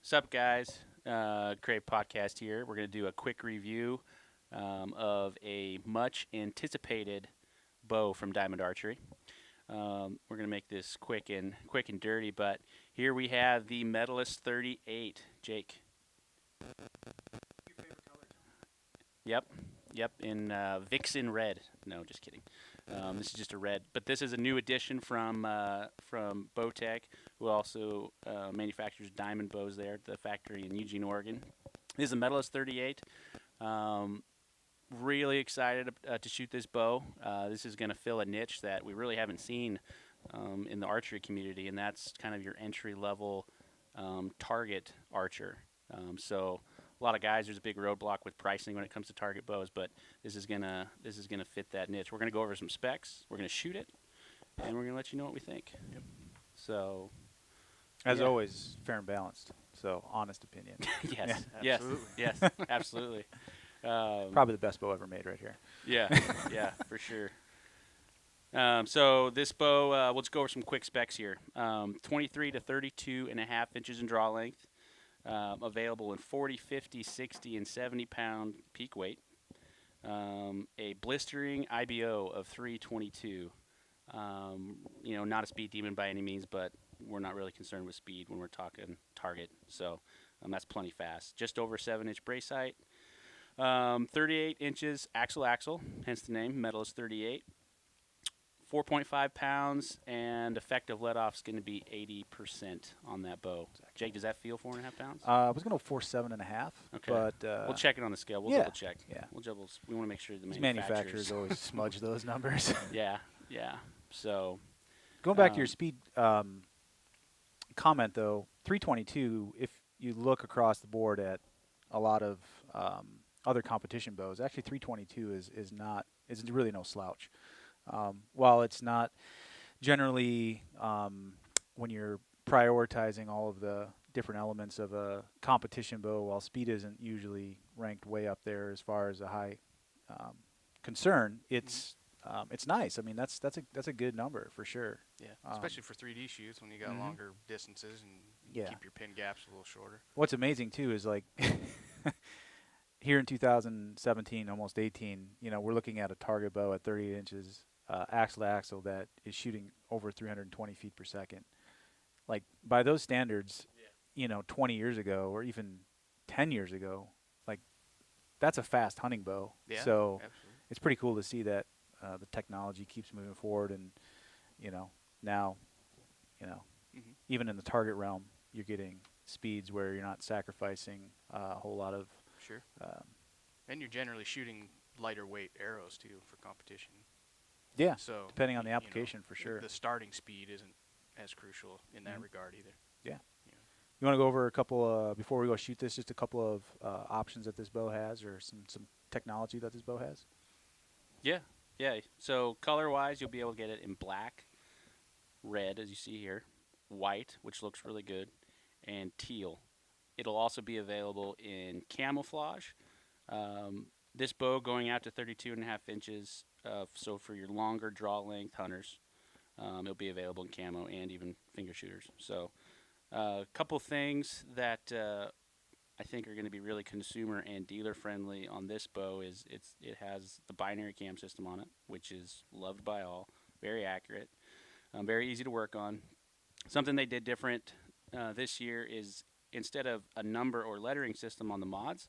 Sup, guys? KRAVE podcast here. We're going to do a quick review of a much anticipated bow from Diamond Archery. We're going to make this quick and dirty, but here we have the Medalist 38. Jake. Yep, yep, in Vixen Red. No, just kidding. This is just a red, but this is a new addition from Bowtech, who also manufactures diamond bows there at the factory in Eugene, Oregon. This is a Medalist 38. Really excited to shoot this bow. This is going to fill a niche that we really haven't seen in the archery community, and that's kind of your entry-level target archer. So a lot of guys, there's a big roadblock with pricing when it comes to target bows, but this is gonna fit that niche. We're gonna go over some specs. We're gonna shoot it, and we're gonna let you know what we think. Yep. So, As always, fair and balanced. So, honest opinion. yes, Yeah, yes, absolutely. Probably the best bow ever made right here. Yeah, yeah, for sure. So this bow, we'll just go over some quick specs here. 23 to 32 and a half inches in draw length. Available in 40, 50, 60, and 70-pound peak weight. A blistering IBO of 322. Not a speed demon by any means, but we're not really concerned with speed when we're talking target. So that's plenty fast. Just over 7-inch brace height. 38 inches axle, hence the name, Medalist 38. 4.5 pounds, and effective let-off is going to be 80% on that bow. Jake, does that feel 4.5 pounds? I was going to go 47.5. Okay. But We'll check it on the scale. We'll yeah, double check. yeah. We want to make sure the these manufacturers. manufacturers always smudge those numbers. Yeah. So. Going back to your speed comment, though, 322, if you look across the board at a lot of other competition bows, actually 322 is really no slouch. While it's not generally, when you're prioritizing all of the different elements of a competition bow, while speed isn't usually ranked way up there as far as a high concern, it's nice. I mean, that's a good number for sure. Yeah, especially for 3D shoots when you got longer distances and you keep your pin gaps a little shorter. What's amazing too is like here in 2017, almost 18, we're looking at a target bow at 38 inches. Axle to axle that is shooting over 320 feet per second. Like by those standards, 20 years ago or even 10 years ago, like that's a fast hunting bow. Yeah, so absolutely. it's pretty cool to see that the technology keeps moving forward, and now, even in the target realm, you're getting speeds where you're not sacrificing a whole lot of. Sure. And you're generally shooting lighter weight arrows too for competition. Yeah, so depending on the application, for sure. The starting speed isn't as crucial in that regard either. Yeah. You want to go over a couple, before we go shoot this, just a couple of options that this bow has, or some technology that this bow has? Yeah. So color-wise, you'll be able to get it in black, red, as you see here, white, which looks really good, and teal. It'll also be available in camouflage. This bow going out to 32.5 inches. So for your longer draw length hunters, it'll be available in camo and even finger shooters. So a couple things that I think are going to be really consumer and dealer friendly on this bow is it has the binary cam system on it, which is loved by all. Very accurate, very easy to work on. Something they did different this year is instead of a number or lettering system on the mods,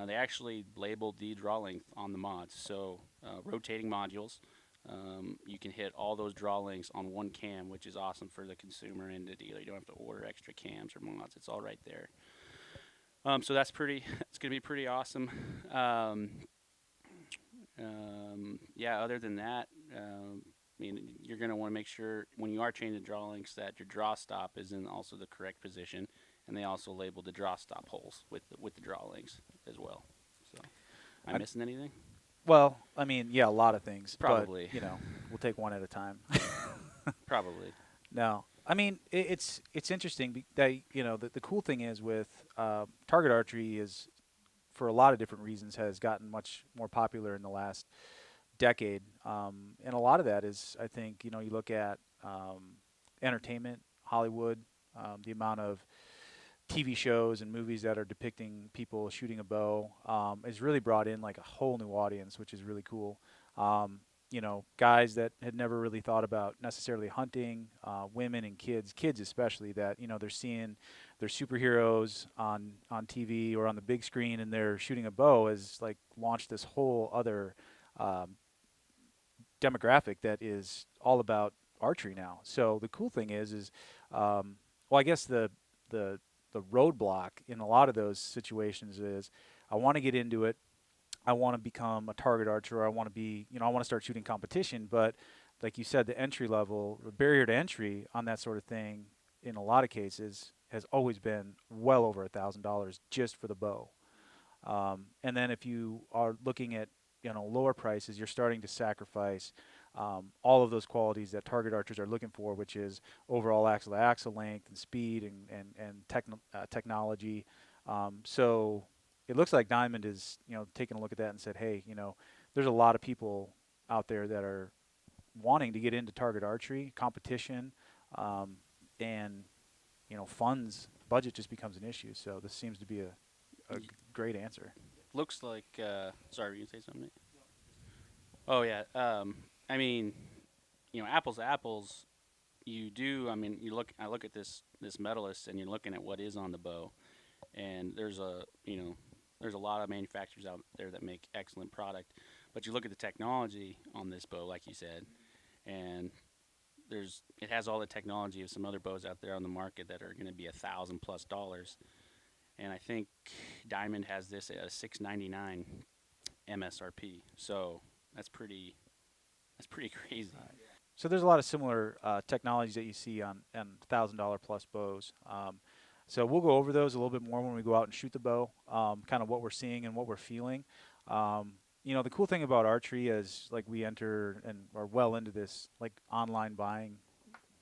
they actually labeled the draw length on the mods. So rotating modules, you can hit all those draw lengths on one cam, which is awesome for the consumer and the dealer. You don't have to order extra cams or mods. It's all right there. So it's going to be pretty awesome. Other than that, you're going to want to make sure when you are changing the draw lengths that your draw stop is in also the correct position. And they also labeled the draw stop holes with the draw lengths as well. So, am I missing anything? Well, a lot of things. Probably. But, we'll take one at a time. Probably. No. It's interesting that, the cool thing is with target archery is, for a lot of different reasons, has gotten much more popular in the last decade. And a lot of that is, I think, you look at entertainment, Hollywood, the amount of TV shows and movies that are depicting people shooting a bow has really brought in like a whole new audience, which is really cool. You know, guys that had never really thought about necessarily hunting, women and kids especially, that, you know, they're seeing their superheroes on TV or on the big screen, and they're shooting a bow, has like launched this whole other demographic that is all about archery now. So the cool thing is well, I guess the roadblock in a lot of those situations is, I want to get into it. I want to become a target archer. I want to be, you know, I want to start shooting competition. But like you said, the entry level, the barrier to entry on that sort of thing, in a lot of cases, has always been well over $1,000 just for the bow. And then if you are looking at, you know, lower prices, you're starting to sacrifice all of those qualities that target archers are looking for, which is overall axle-to-axle length and speed and technology. So it looks like Diamond is, you know, taking a look at that and said, hey, you know, there's a lot of people out there that are wanting to get into target archery competition, and, you know, budget just becomes an issue. So this seems to be a great answer. Looks like, sorry, were you gonna say something, Nate? Oh, yeah. I mean, you know, apples to apples, I mean, I look at this Medalist, and you're looking at what is on the bow, and there's a lot of manufacturers out there that make excellent product, but you look at the technology on this bow, like you said, and it has all the technology of some other bows out there on the market that are going to be $1,000+, and I think Diamond has this at a $699 MSRP. So that's pretty crazy. So there's a lot of similar technologies that you see on $1,000+ bows. So we'll go over those a little bit more when we go out and shoot the bow, kind of what we're seeing and what we're feeling. You know, the cool thing about archery is, like, we enter and are well into this, like, online buying,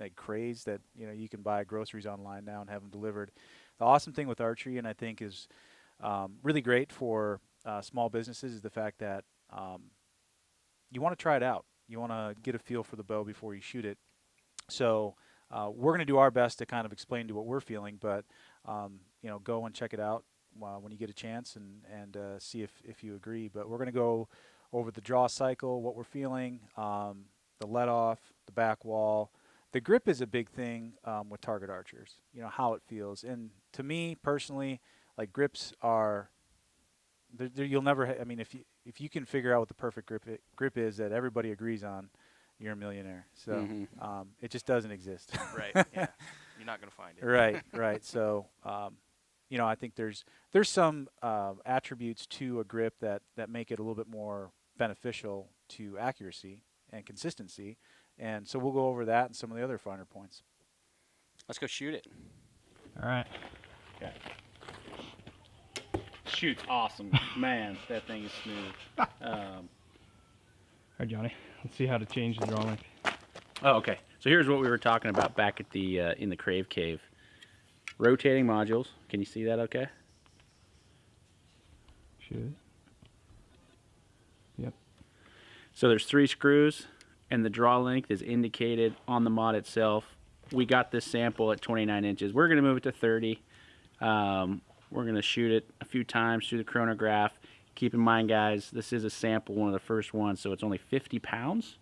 like, craze that, you know, you can buy groceries online now and have them delivered. The awesome thing with archery, and I think is really great for small businesses, is the fact that you want to try it out. You want to get a feel for the bow before you shoot it. So we're going to do our best to kind of explain to what we're feeling, but you know, go and check it out when you get a chance, and see if you agree. But we're going to go over the draw cycle, what we're feeling, the let off, the back wall. The grip is a big thing with target archers. You know, how it feels. And to me personally, like, grips are, you'll never. I mean, if you can figure out what the perfect grip is that everybody agrees on, you're a millionaire. So it just doesn't exist. Right. Yeah. You're not going to find it. Right. Right. So you know, I think there's some attributes to a grip that make it a little bit more beneficial to accuracy and consistency. And so we'll go over that and some of the other finer points. Let's go shoot it. All right. Okay. Shoot's awesome. Man, that thing is smooth. All right, Johnny. Let's see how to change the draw length. Oh, okay. So here's what we were talking about back at the in the KRAVE cave. Rotating modules. Can you see that okay? Should. Yep. So there's 3 screws, and the draw length is indicated on the mod itself. We got this sample at 29 inches. We're going to move it to 30. We're going to shoot it a few times through the chronograph. Keep in mind, guys, this is a sample, one of the first ones, so it's only 50 pounds.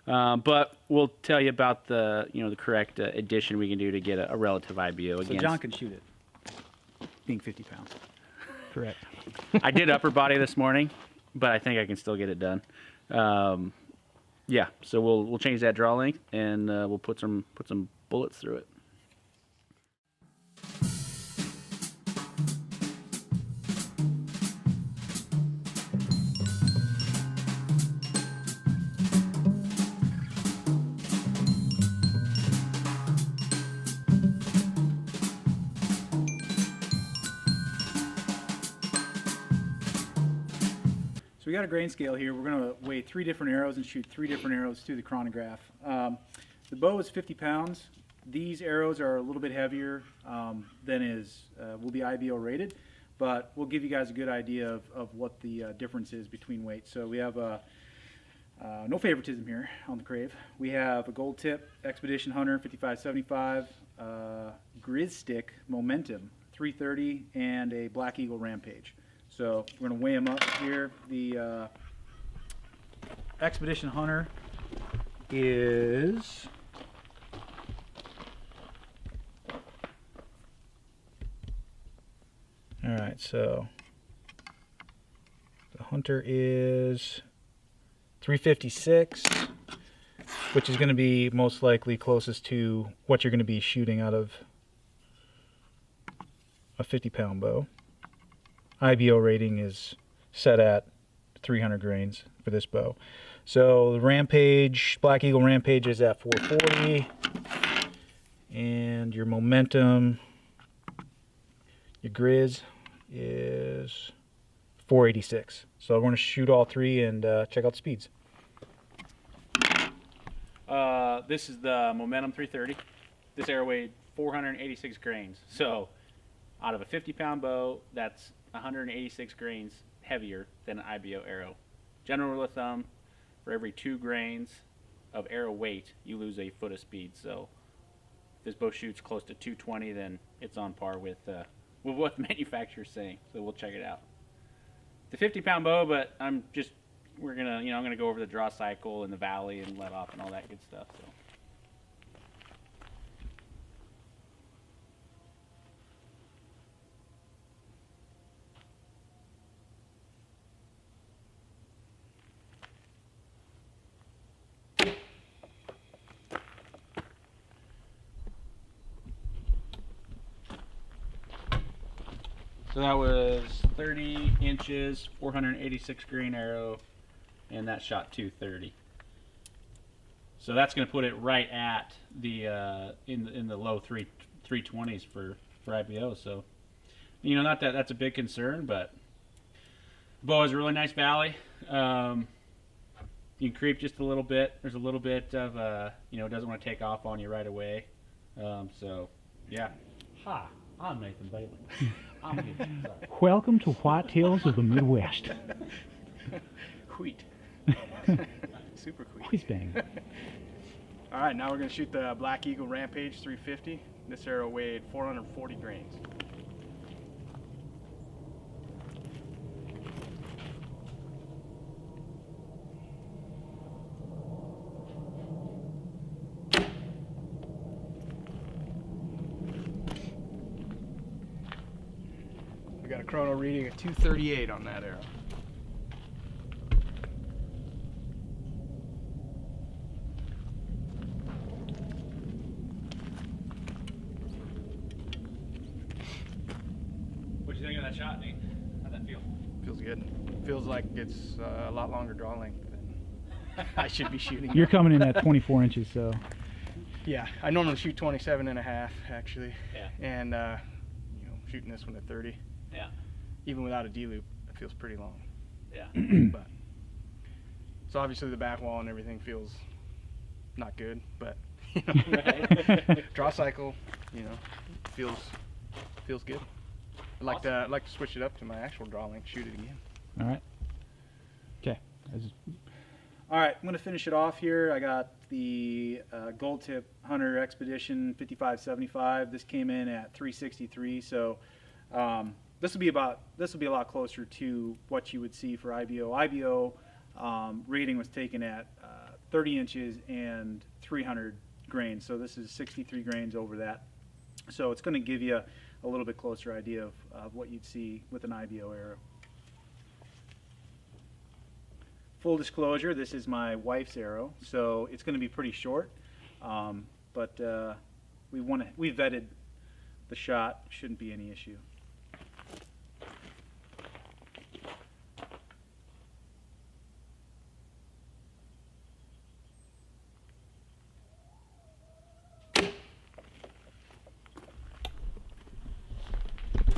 But we'll tell you about the correct addition we can do to get a relative IBO. So John can shoot it, being 50 pounds. Correct. I did upper body this morning, but I think I can still get it done. Yeah, so we'll change that draw length, and we'll put some bullets through it. So we got a grain scale here. We're going to weigh 3 different arrows and shoot 3 different arrows through the chronograph. The bow is 50 pounds. These arrows are a little bit heavier than will be IBO rated, but we'll give you guys a good idea of what the difference is between weights. So we have no favoritism here on the KRAVE. We have a gold tip Expedition Hunter 5575 Grizz Stick Momentum 330 and a Black Eagle Rampage. So we're going to weigh them up here. The Expedition Hunter is all right. So the Hunter is 356, which is going to be most likely closest to what you're going to be shooting out of a 50-pound bow. IBO rating is set at 300 grains for this bow. So the Rampage, Black Eagle Rampage is at 440, and your momentum, your Grizz is 486. So we're going to shoot all three and check out the speeds. This is the Momentum 330. This arrow weighed 486 grains. So out of a 50-pound bow, that's 186 grains heavier than an IBO arrow. General rule of thumb, for every 2 grains of arrow weight, you lose a foot of speed. So if this bow shoots close to 220, then it's on par with what the manufacturer's saying. So we'll check it out. The 50-pound bow, but I'm gonna go over the draw cycle and the valley and let off and all that good stuff. So. So that was 30 inches, 486 grain arrow, and that shot 230. So that's going to put it right at the in the low 320s for IBO. So not that that's a big concern, but bow has a really nice valley. You can creep just a little bit. There's a little bit of it doesn't want to take off on you right away. So yeah. Hi, I'm Nathan Bailey. Welcome to Whitetails of the Midwest. Wheat. Super wheat. Whiz bang. All right, now we're going to shoot the Black Eagle Rampage 350. This arrow weighed 440 grains. We got a chrono reading of 238 on that arrow. What do you think of that shot, Nate? How'd that feel? Feels good. Feels like it's a lot longer draw length than I should be shooting. You're coming in at 24 inches, so. Yeah, I normally shoot 27 and a half actually. Yeah. And shooting this one at 30. Yeah. Even without a D-loop, it feels pretty long. Yeah. But so obviously the back wall and everything feels not good, but draw cycle, feels good. I'd like to switch it up to my actual draw length, shoot it again. All right. Okay. All right, I'm going to finish it off here. I got the Gold Tip Hunter Expedition 5575. This came in at 363, so this will be a lot closer to what you would see for IBO. IBO rating was taken at 30 inches and 300 grains, so this is 63 grains over that. So it's going to give you a little bit closer idea of what you'd see with an IBO arrow. Full disclosure, this is my wife's arrow, so it's going to be pretty short, but we vetted the shot. Shouldn't be any issue.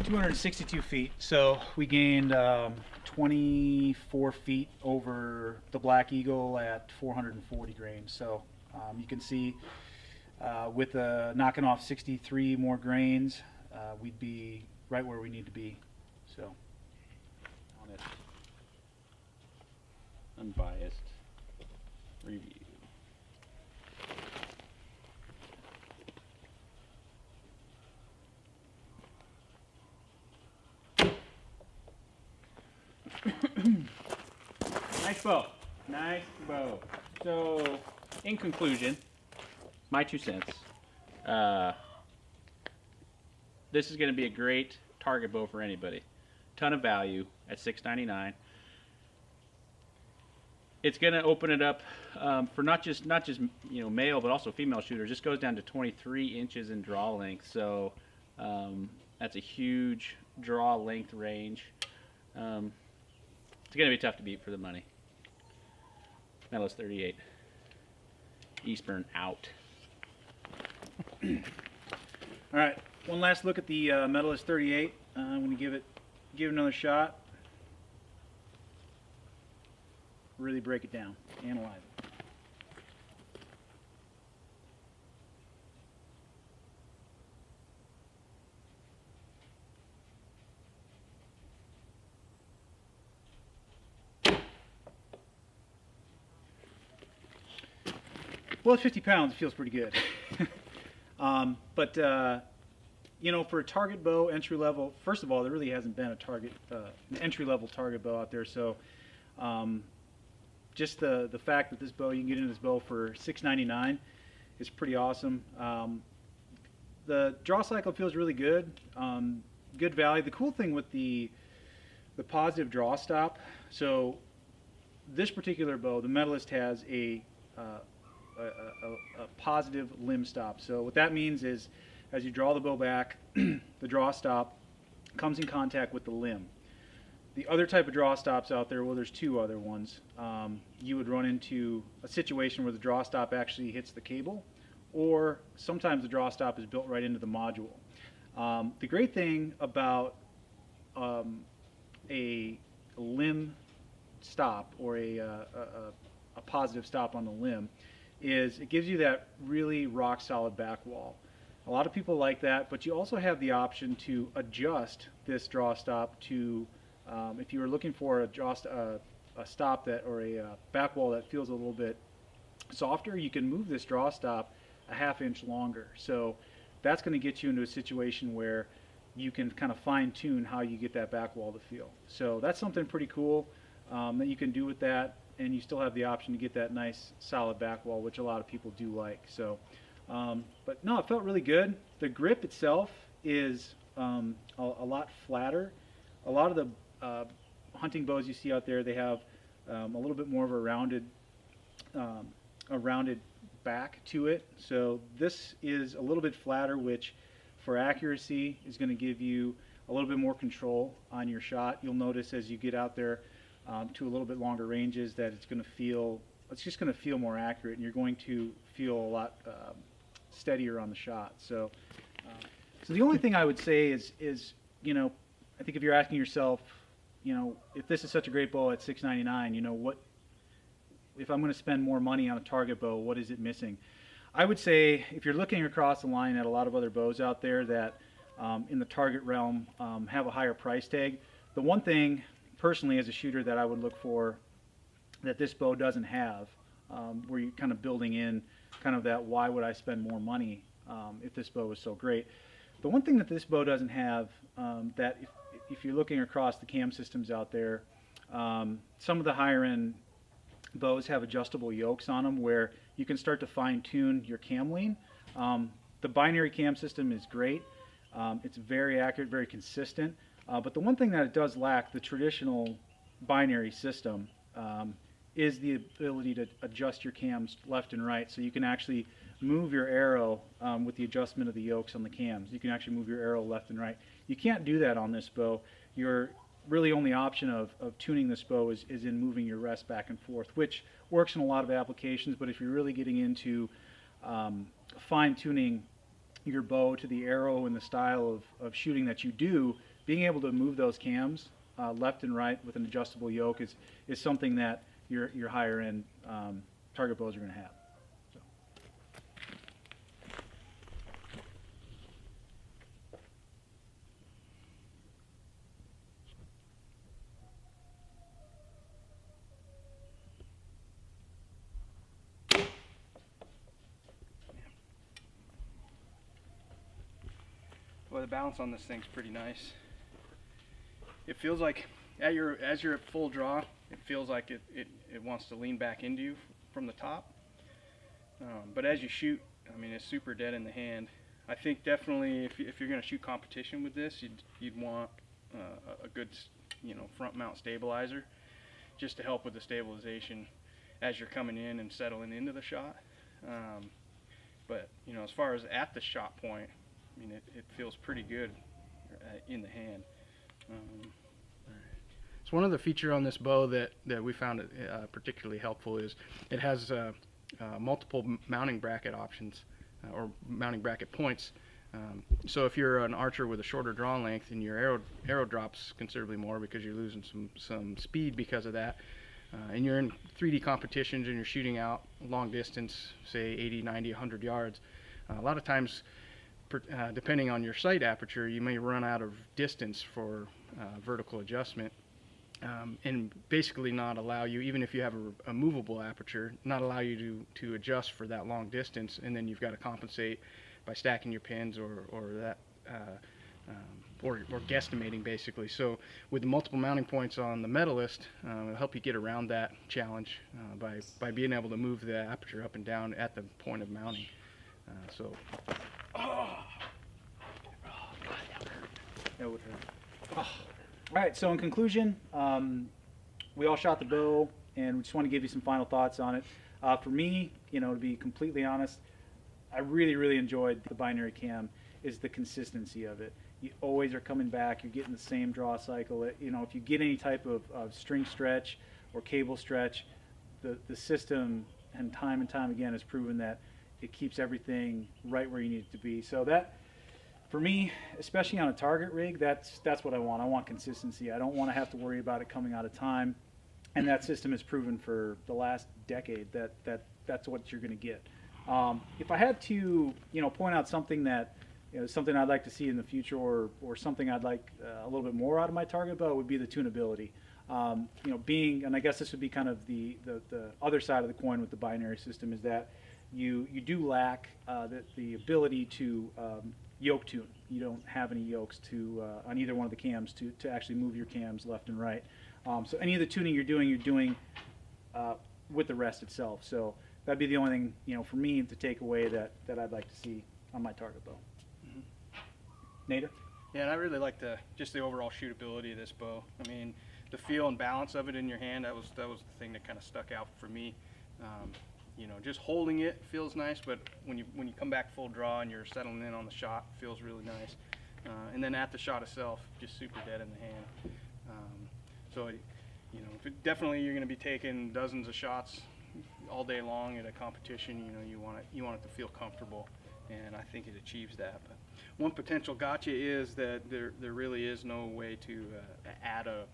.262 feet, so we gained 24 feet over the Black Eagle at 440 grains. So you can see with knocking off 63 more grains, we'd be right where we need to be. So on it, unbiased review. Nice bow. Nice bow. So, in conclusion, my 2 cents. This is going to be a great target bow for anybody. Ton of value at $6.99. It's going to open it up for not just male but also female shooters. This goes down to 23 inches in draw length, so that's a huge draw length range. It's going to be tough to beat for the money. Medalist 38. Eastburn out. All right, one last look at the Medalist 38. I'm going to give it another shot. Really break it down, analyze it. Well, at 50 pounds, it feels pretty good. But you know, for a target bow, entry level, first of all, there really hasn't been an entry level target bow out there. So just the fact that this bow, you can get into this bow for $6.99 is pretty awesome. The draw cycle feels really good. Good value. The cool thing with the positive draw stop, so this particular bow, the Medalist, has a positive limb stop. So what that means is, as you draw the bow back, the draw stop comes in contact with the limb. The other type of draw stops out there, well, there's 2 other ones. You would run into a situation where the draw stop actually hits the cable, or sometimes the draw stop is built right into the module. The great thing about a limb stop, or a positive stop on the limb, is it gives you that really rock solid back wall. A lot of people like that, but you also have the option to adjust this draw stop to, if you were looking for a stop that, or a back wall that feels a little bit softer, you can move this draw stop a ½ inch longer. So that's going to get you into a situation where you can kind of fine tune how you get that back wall to feel. So that's something pretty cool that you can do with that, and you still have the option to get that nice solid back wall, which a lot of people do like. So, but no, it felt really good. The grip itself is a lot flatter. A lot of the hunting bows you see out there, they have a little bit more of a rounded back to it. So this is a little bit flatter, which for accuracy is going to give you a little bit more control on your shot. You'll notice as you get out there to a little bit longer ranges that it's just going to feel more accurate, and you're going to feel a lot steadier on the shot. So the only thing I would say is, you know, I think if you're asking yourself, you know, if this is such a great bow at $6.99, you know, what if I'm going to spend more money on a target bow, what is it missing? I would say if you're looking across the line at a lot of other bows out there that in the target realm have a higher price tag, the one thing personally as a shooter that I would look for that this bow doesn't have, where you're kind of building in kind of that why would I spend more money if this bow is so great. The one thing that this bow doesn't have, that if you're looking across the cam systems out there, some of the higher end bows have adjustable yokes on them where you can start to fine tune your cam lean. The binary cam system is great. It's very accurate, very consistent. But the one thing that it does lack, the traditional binary system, is the ability to adjust your cams left and right. So you can actually move your arrow with the adjustment of the yokes on the cams. You can actually move your arrow left and right. You can't do that on this bow. Your really only option of tuning this bow is in moving your rest back and forth, which works in a lot of applications. But if you're really getting into fine-tuning your bow to the arrow and the style of shooting that you do, being able to move those cams left and right with an adjustable yoke is something that your higher end target bows are going to have. So. Well, the balance on this thing's pretty nice. It feels like as you're at full draw, it feels like it wants to lean back into you from the top. But as you shoot, I mean, it's super dead in the hand. I think definitely if you're going to shoot competition with this, you'd want a good, front mount stabilizer, just to help with the stabilization as you're coming in and settling into the shot. But as far as at the shot point, I mean, it feels pretty good in the hand. So one of the features on this bow that we found particularly helpful is it has multiple mounting bracket options or mounting bracket points. So if you're an archer with a shorter draw length and your arrow drops considerably more because you're losing some speed because of that, and you're in 3D competitions and you're shooting out long distance, say 80, 90, 100 yards, a lot of times, depending on your sight aperture, you may run out of distance for vertical adjustment, and basically not allow you, even if you have a movable aperture, not allow you to adjust for that long distance, and then you've got to compensate by stacking your pins or guesstimating basically. So with the multiple mounting points on the Medalist, it'll help you get around that challenge by being able to move the aperture up and down at the point of mounting. All right, so in conclusion, we all shot the bow, and we just want to give you some final thoughts on it. For me, to be completely honest, I really, really enjoyed the binary cam, is the consistency of it. You always are coming back, you're getting the same draw cycle. If you get any type of string stretch or cable stretch, the system and time again has proven that it keeps everything right where you need it to be. So that, for me, especially on a target rig, that's what I want. I want consistency. I don't want to have to worry about it coming out of time. And that system has proven for the last decade that's what you're going to get. If I had to, point out something that, something I'd like to see in the future, or something I'd like a little bit more out of my target bow, would be the tunability. And I guess this would be kind of the other side of the coin with the binary system, is that you do lack the ability to yoke tune. You don't have any yokes on either one of the cams to actually move your cams left and right. So any of the tuning you're doing with the rest itself. So that'd be the only thing, for me to take away that I'd like to see on my target bow. Mm-hmm. Nader? Yeah, and I really like just the overall shootability of this bow. I mean, the feel and balance of it in your hand, that was the thing that kind of stuck out for me. Just holding it feels nice, but when you come back full draw and you're settling in on the shot, it feels really nice. And then at the shot itself, just super dead in the hand. Definitely you're going to be taking dozens of shots all day long at a competition. You want it to feel comfortable, and I think it achieves that. But one potential gotcha is that there really is no way to add a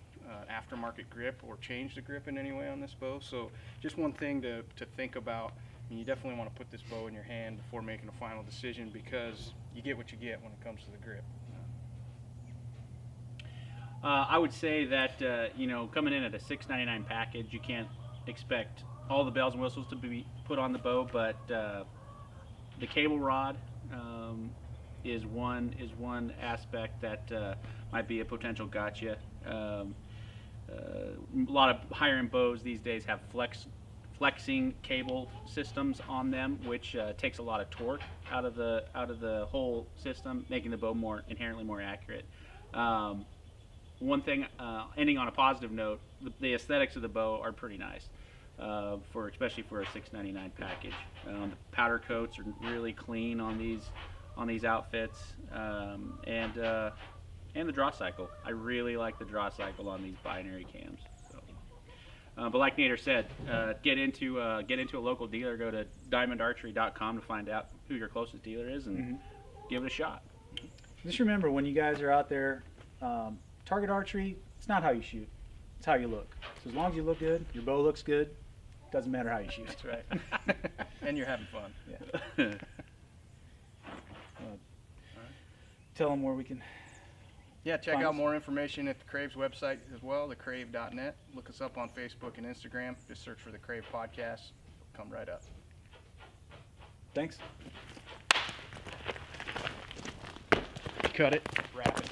aftermarket grip or change the grip in any way on this bow. So just one thing to think about, and you definitely want to put this bow in your hand before making a final decision, because you get what you get when it comes to the grip. I would say that coming in at a $6.99 package, you can't expect all the bells and whistles to be put on the bow, but the cable rod is one aspect that might be a potential gotcha. A lot of higher end bows these days have flexing cable systems on them, which takes a lot of torque out of the whole system, making the bow inherently more accurate. One thing, ending on a positive note, the aesthetics of the bow are pretty nice, especially for a $6.99 package. The powder coats are really clean on these outfits, and the draw cycle. I really like the draw cycle on these binary cams. So, but like Nader said, get into a local dealer. Go to diamondarchery.com to find out who your closest dealer is, and give it a shot. Just remember, when you guys are out there, target archery, it's not how you shoot, it's how you look. So as long as you look good, your bow looks good, doesn't matter how you shoot. That's right. And you're having fun. Yeah. Tell them where we can. Yeah, check out more information at the KRAVE's website as well, thekrave.net. Look us up on Facebook and Instagram. Just search for the KRAVE podcast. Come right up. Thanks. Cut it. Wrap it.